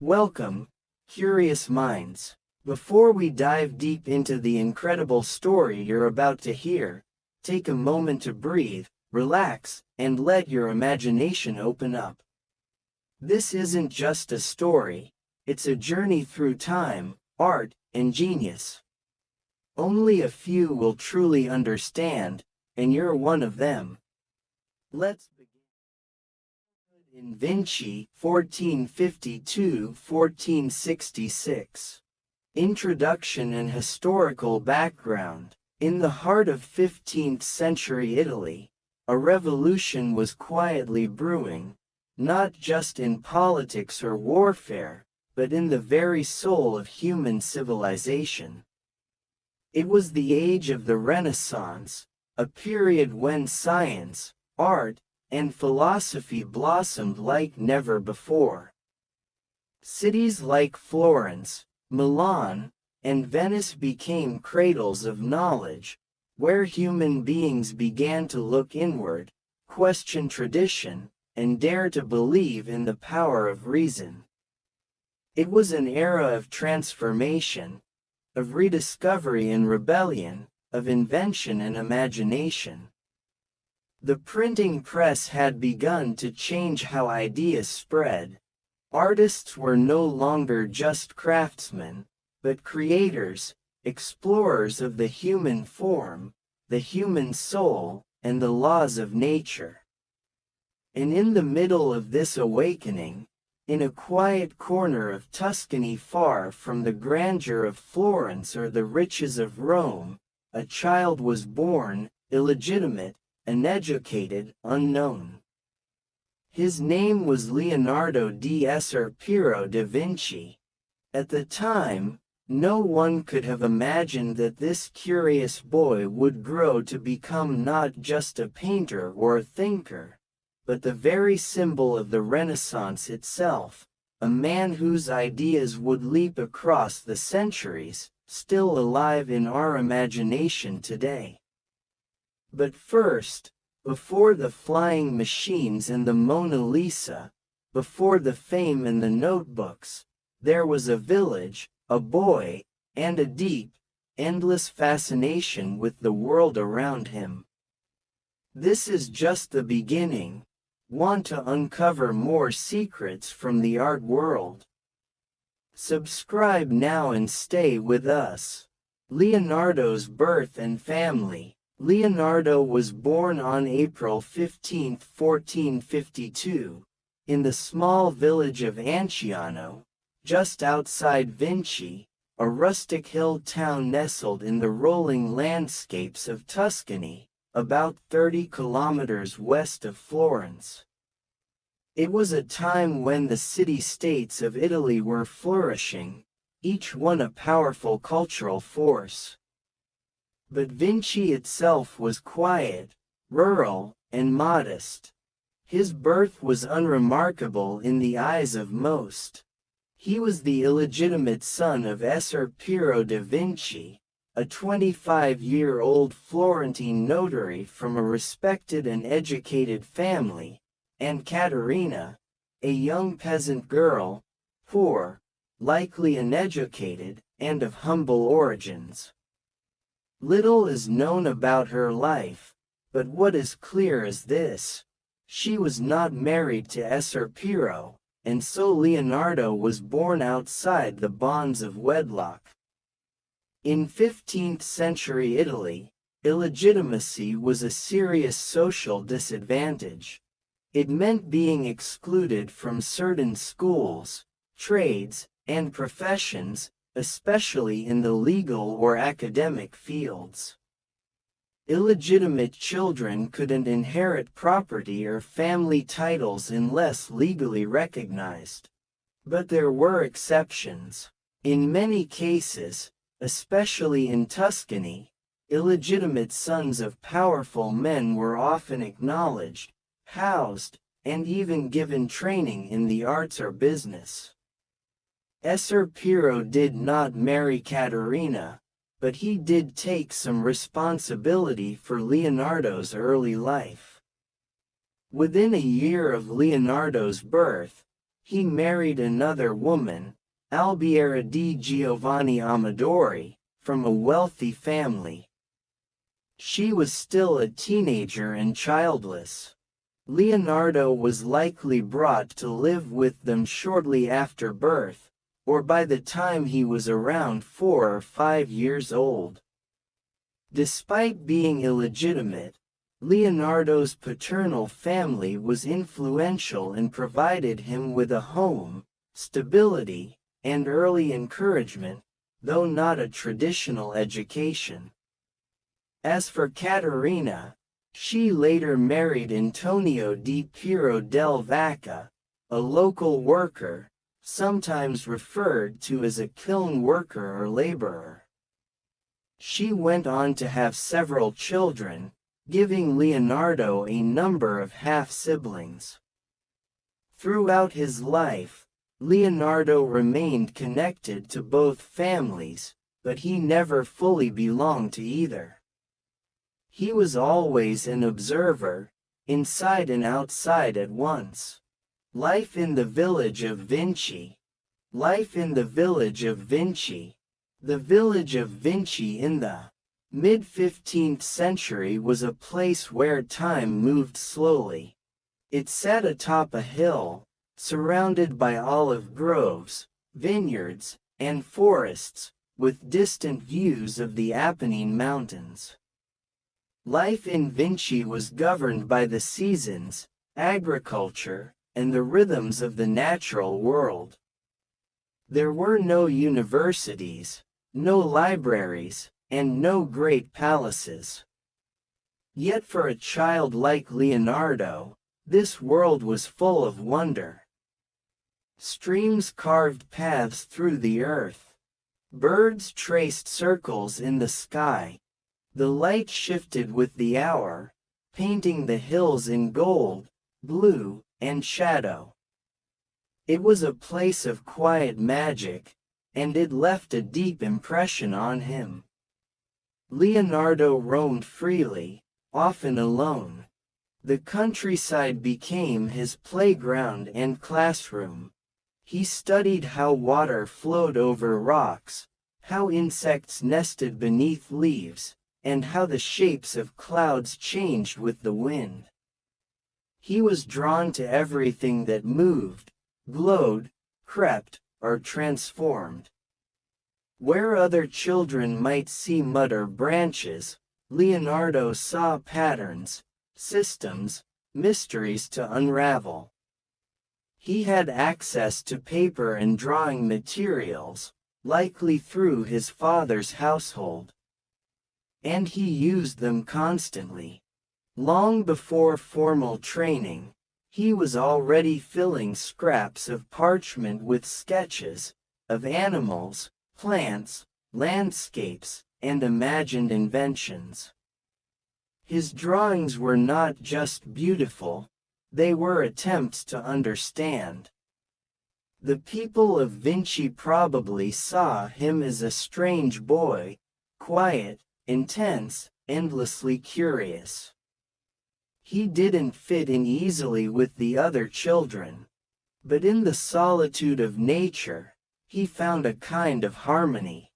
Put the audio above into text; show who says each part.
Speaker 1: Welcome, curious minds. Before we dive deep into the incredible story you're about to hear, take a moment to breathe, relax, and let your imagination open up. This isn't just a story, it's a journey through time, art, and genius. Only a few will truly understand, and you're one of them. Let's begin. In Vinci, 1452–1466. Introduction and historical background. In the heart of 15th century Italy, a revolution was quietly brewing, not just in politics or warfare, but in the very soul of human civilization. It was the age of the Renaissance, a period when science, art, and philosophy blossomed like never before. Cities like Florence, Milan, and Venice became cradles of knowledge, where human beings began to look inward, question tradition, and dare to believe in the power of reason. It was an era of transformation, of rediscovery and rebellion, of invention and imagination. The printing press had begun to change how ideas spread. Artists were no longer just craftsmen, but creators, explorers of the human form, the human soul, and the laws of nature. And in the middle of this awakening, in a quiet corner of Tuscany far from the grandeur of Florence or the riches of Rome, a child was born, illegitimate, uneducated, unknown. His name was Leonardo da Vinci. At the time, no one could have imagined that this curious boy would grow to become not just a painter or a thinker, but the very symbol of the Renaissance itself, a man whose ideas would leap across the centuries, still alive in our imagination today. But first, before the flying machines and the Mona Lisa, before the fame and the notebooks, there was a village, a boy, and a deep, endless fascination with the world around him. This is just the beginning. Want to uncover more secrets from the art world? Subscribe now and stay with us. Leonardo's birth and family. Leonardo was born on April 15, 1452, in the small village of Anciano, just outside Vinci, a rustic hill town nestled in the rolling landscapes of Tuscany, about 30 kilometers west of Florence. It was a time when the city-states of Italy were flourishing, each one a powerful cultural force. But Vinci itself was quiet, rural, and modest. His birth was unremarkable in the eyes of most. He was the illegitimate son of Ser Piero da Vinci, a 25-year-old Florentine notary from a respected and educated family, and Caterina, a young peasant girl, poor, likely uneducated, and of humble origins. Little is known about her life, but what is clear is this: she was not married to Ser Piero, and so Leonardo was born outside the bonds of wedlock. In 15th century Italy, illegitimacy was a serious social disadvantage. It meant being excluded from certain schools, trades, and professions, especially in the legal or academic fields. Illegitimate children couldn't inherit property or family titles unless legally recognized. But there were exceptions. In many cases, especially in Tuscany, illegitimate sons of powerful men were often acknowledged, housed, and even given training in the arts or business. Ser Piero did not marry Caterina, but he did take some responsibility for Leonardo's early life. Within a year of Leonardo's birth, he married another woman, Albiera di Giovanni Amadori, from a wealthy family. She was still a teenager and childless. Leonardo was likely brought to live with them shortly after birth, or by the time he was around 4 or 5 years old. Despite being illegitimate, Leonardo's paternal family was influential and provided him with a home, stability, and early encouragement, though not a traditional education. As for Caterina, she later married Antonio di Piero del Vaca, a local worker, sometimes referred to as a kiln worker or laborer. She went on to have several children, giving Leonardo a number of half-siblings. Throughout his life, Leonardo remained connected to both families, but he never fully belonged to either. He was always an observer, inside and outside at once. Life in the village of Vinci. Life in the village of Vinci. The village of Vinci in the mid-15th century was a place where time moved slowly. It sat atop a hill, surrounded by olive groves, vineyards, and forests, with distant views of the Apennine Mountains. Life in Vinci was governed by the seasons, agriculture, and the rhythms of the natural world. There were no universities, no libraries, and no great palaces. Yet for a child like Leonardo, this world was full of wonder. Streams carved paths through the earth. Birds traced circles in the sky. The light shifted with the hour, painting the hills in gold, blue, and shadow. It was a place of quiet magic, and it left a deep impression on him. Leonardo roamed freely, often alone. The countryside became his playground and classroom. He studied how water flowed over rocks, how insects nested beneath leaves, and how the shapes of clouds changed with the wind. He was drawn to everything that moved, glowed, crept, or transformed. Where other children might see mud or branches, Leonardo saw patterns, systems, mysteries to unravel. He had access to paper and drawing materials, likely through his father's household. And he used them constantly. Long before formal training, he was already filling scraps of parchment with sketches of animals, plants, landscapes, and imagined inventions. His drawings were not just beautiful, they were attempts to understand. The people of Vinci probably saw him as a strange boy, quiet, intense, endlessly curious. He didn't fit in easily with the other children, but in the solitude of nature, he found a kind of harmony.